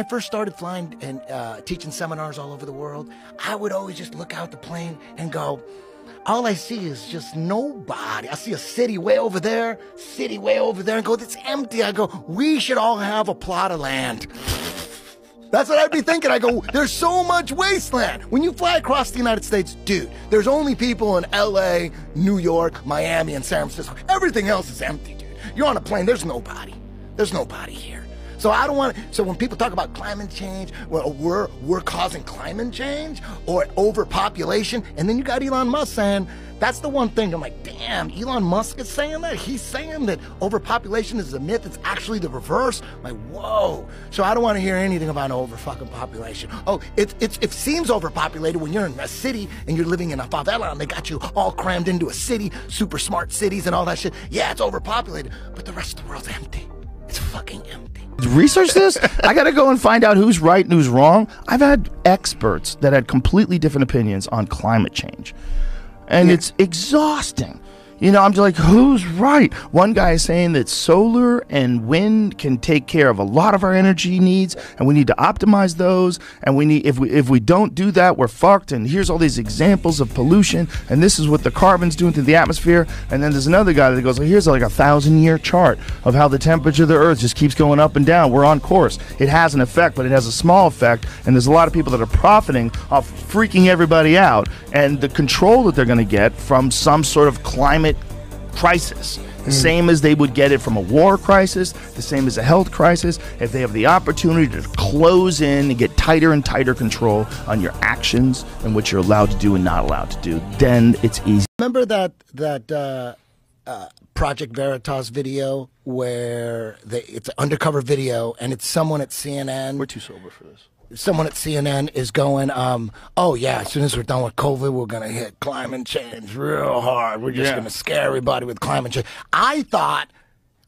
I first started flying and teaching seminars all over the world, I would always just look out the plane and go, all I see is just nobody. I see a city way over there, and go, it's empty. I go, we should all have a plot of land. That's what I'd be thinking. I go, there's so much wasteland. When you fly across the United States, dude, there's only people in LA, New York, Miami, and San Francisco. Everything else is empty, dude. You're on a plane, there's nobody. There's nobody here. So I don't want to, so when people talk about climate change, well, we're causing climate change or overpopulation, and then you got Elon Musk saying, that's the one thing. I'm like, damn, Elon Musk is saying that? He's saying that overpopulation is a myth. It's actually the reverse. I'm like, whoa. So I don't want to hear anything about over-fucking population. Oh, it seems overpopulated when you're in a city and you're living in a favela and they got you all crammed into a city, super smart cities and all that shit. Yeah, it's overpopulated, but the rest of the world's empty. It's fucking empty. Research this? I gotta go and find out who's right and who's wrong. I've had experts that had completely different opinions on climate change, and it's exhausting. You know, I'm just like, who's right? One guy is saying that solar and wind can take care of a lot of our energy needs, and we need to optimize those. And we need, if we don't do that, we're fucked. And here's all these examples of pollution, and this is what the carbon's doing to the atmosphere. And then there's another guy that goes, well, here's like a 1,000-year chart of how the temperature of the Earth just keeps going up and down. We're on course. It has an effect, but it has a small effect. And there's a lot of people that are profiting off freaking everybody out and the control that they're going to get from some sort of climate crisis, the same as they would get it from a war crisis, the same as a health crisis. If they have the opportunity to close in and get tighter and tighter control on your actions and what you're allowed to do and not allowed to do, then it's easy. Remember that Project Veritas video where it's an undercover video and it's someone at CNN. We're too sober for this. Someone at CNN is going, oh yeah, as soon as we're done with COVID, we're going to hit climate change real hard. We're just going to scare everybody with climate change. I thought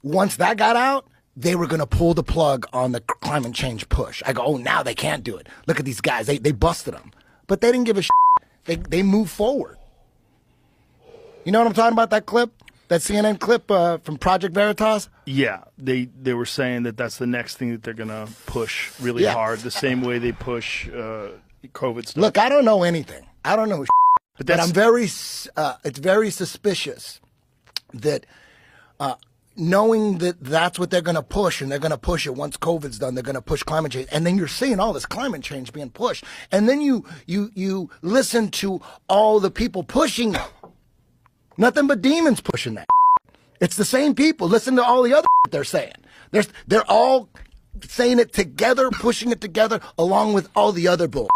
once that got out, they were going to pull the plug on the climate change push. I go, oh, now they can't do it. Look at these guys. They busted them. But they didn't give a shit. They moved forward. You know what I'm talking about, that clip? That CNN clip from Project Veritas? Yeah, they were saying that that's the next thing that they're going to push really hard, the same way they push COVID stuff. Look, I don't know anything. I don't know but I'm very, it's very suspicious that knowing that that's what they're going to push, and they're going to push it once COVID's done, they're going to push climate change, and then you're seeing all this climate change being pushed, and then you listen to all the people pushing it. Nothing but demons pushing that. It's the same people. Listen to all the other they're saying. They're all saying it together, pushing it together, along with all the other bull.